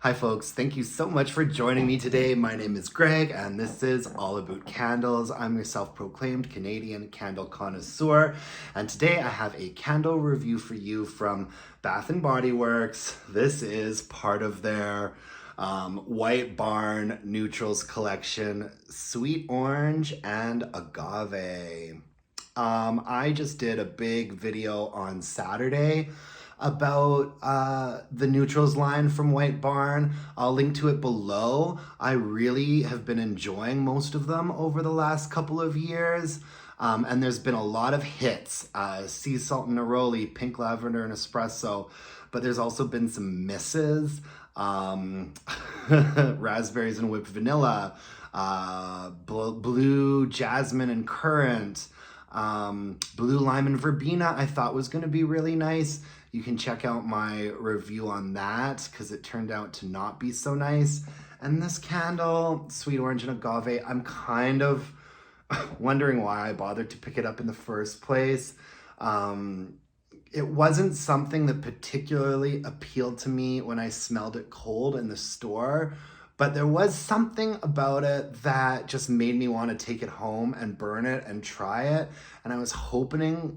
Hi folks, thank you so much for joining me today. My name is Greg and this is All About Candles. I'm your self-proclaimed Canadian candle connoisseur, and today I have a candle review for you from Bath & Body Works. This is part of their White Barn Neutrals collection, Sweet Orange and Agave. I just did a big video on Saturday about the neutrals line from White Barn. I'll link to it below. I really have been enjoying most of them over the last couple of years. And there's been a lot of hits, sea salt and neroli, pink lavender and espresso, but there's also been some misses, raspberries and whipped vanilla, blue jasmine and currant, blue lime and verbena I thought was going to be really nice. You can check out my review on that because it turned out to not be so nice. And this candle, Sweet Orange and Agave, I'm kind of wondering why I bothered to pick it up in the first place. It wasn't something that particularly appealed to me when I smelled it cold in the store, but there was something about it that just made me want to take it home and burn it and try it. And I was hoping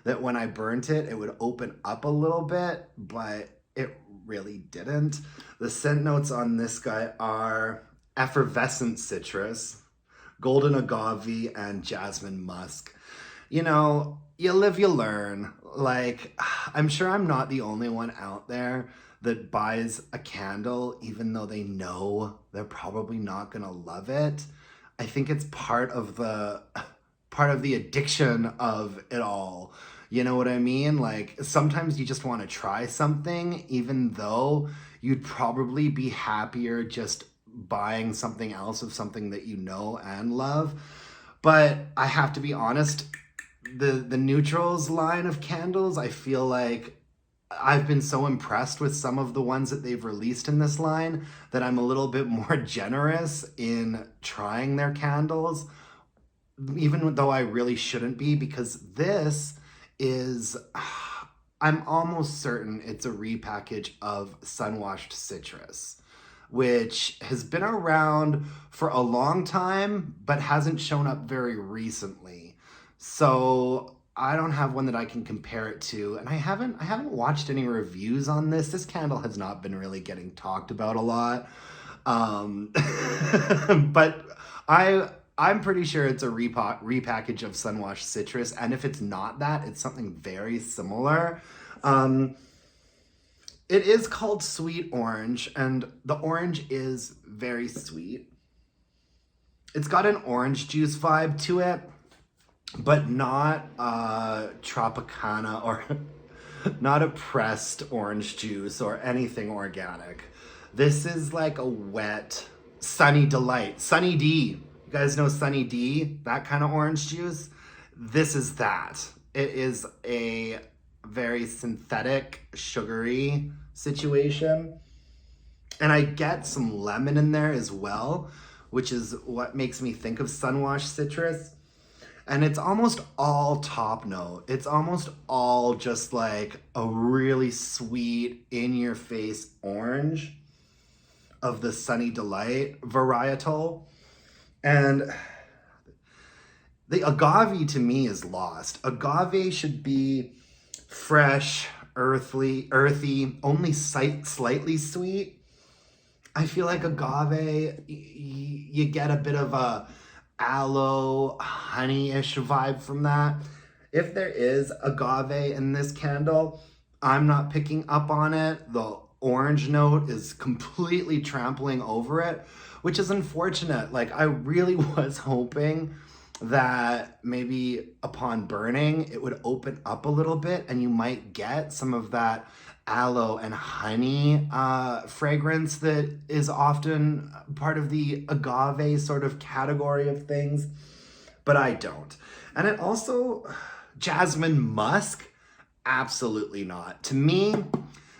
that when I burnt it, it would open up a little bit, but it really didn't. The scent notes on this guy are effervescent citrus, golden agave, and jasmine musk. You know, you live, you learn. Like, I'm sure I'm not the only one out there that buys a candle even though they know they're probably not gonna love it. I think it's part of the addiction of it all. You know what I mean? Like, sometimes you just want to try something even though you'd probably be happier just buying something else of something that you know and love. But I have to be honest, the neutrals line of candles, I feel like I've been so impressed with some of the ones that they've released in this line that I'm a little bit more generous in trying their candles, even though I really shouldn't be, because this is, I'm almost certain it's a repackage of Sun-Washed Citrus, which has been around for a long time, but hasn't shown up very recently. So I don't have one that I can compare it to, and I haven't watched any reviews on this. This candle has not been really getting talked about a lot, but I'm pretty sure it's a repackage of Sun-Washed Citrus, and if it's not that, it's something very similar. It is called Sweet Orange, and the orange is very sweet. It's got an orange juice vibe to it, but not Tropicana or not a pressed orange juice or anything organic. This is like a wet, Sunny Delight. Sunny D. You guys know Sunny D? That kind of orange juice? This is that. It is a very synthetic, sugary situation. And I get some lemon in there as well, which is what makes me think of Sun-Washed Citrus. And it's almost all top note. It's almost all just like a really sweet, in-your-face orange of the Sunny Delight varietal. And the agave to me is lost. Agave should be fresh, earthy, only slightly sweet. I feel like agave, you get a bit of a aloe, honey-ish vibe from that. If there is agave in this candle, I'm not picking up on it. The orange note is completely trampling over it, which is unfortunate. Like, I really was hoping that maybe upon burning, it would open up a little bit and you might get some of that aloe and honey fragrance that is often part of the agave sort of category of things, but I don't. And it also, jasmine musk, absolutely not. To me,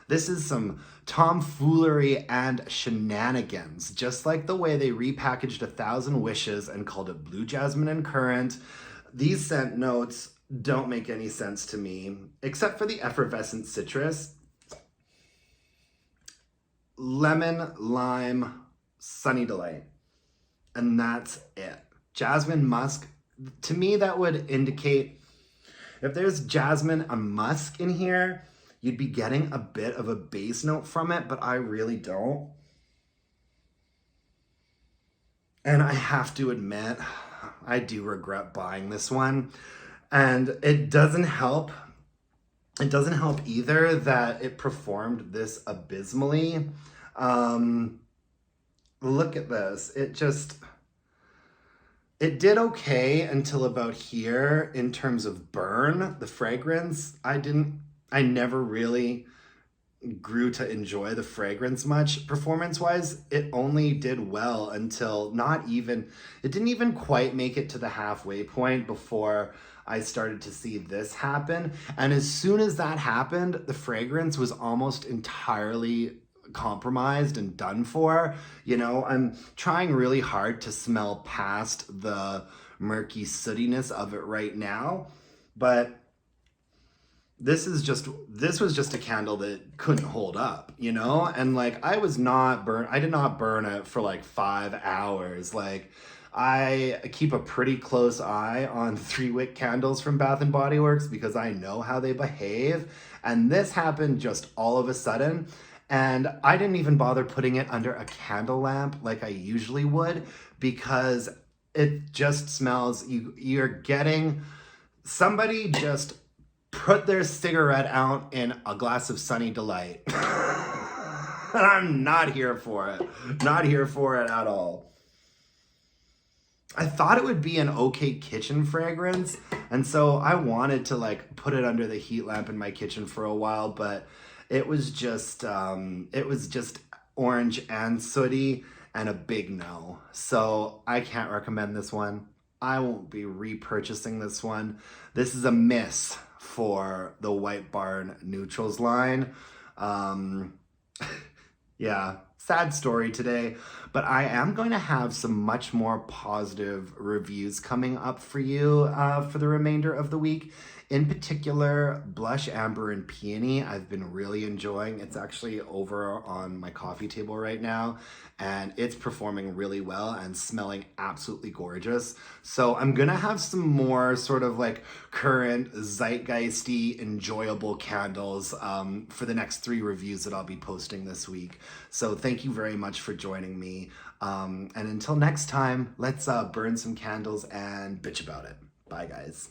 this is some tomfoolery and shenanigans, just like the way they repackaged 1,000 Wishes and called it blue jasmine and currant. These scent notes don't make any sense to me, except for the effervescent citrus. lemon, lime, Sunny Delight. And that's it. Jasmine, musk. To me, that would indicate if there's jasmine and musk in here, you'd be getting a bit of a base note from it, but I really don't. And I have to admit, I do regret buying this one. And it doesn't help. It doesn't help either that it performed this abysmally. Look at this. It did okay until about here in terms of burn, the fragrance. I never really grew to enjoy the fragrance much performance-wise. It only did well until it didn't even quite make it to the halfway point before I started to see this happen. And as soon as that happened, the fragrance was almost entirely compromised and done for. You know, I'm trying really hard to smell past the murky sootiness of it right now, but this was just a candle that couldn't hold up, you know? And like, I did not burn it for like 5 hours. Like, I keep a pretty close eye on 3-wick candles from Bath & Body Works because I know how they behave. And this happened just all of a sudden. And I didn't even bother putting it under a candle lamp like I usually would because it just smells, you're getting, somebody just put their cigarette out in a glass of Sunny Delight. And I'm not here for it. Not here for it at all. I thought it would be an okay kitchen fragrance, and so I wanted to like put it under the heat lamp in my kitchen for a while, but it was just orange and sooty and a big no. So I can't recommend this one. I won't be repurchasing this one. This is a miss for the White Barn Neutrals line. Yeah, sad story today, but I am going to have some much more positive reviews coming up for you for the remainder of the week. In particular, Blush Amber and Peony, I've been really enjoying. It's actually over on my coffee table right now, and it's performing really well and smelling absolutely gorgeous. So I'm gonna have some more sort of like current zeitgeisty, enjoyable candles for the next 3 reviews that I'll be posting this week. So thank you very much for joining me. And until next time, let's burn some candles and bitch about it. Bye, guys.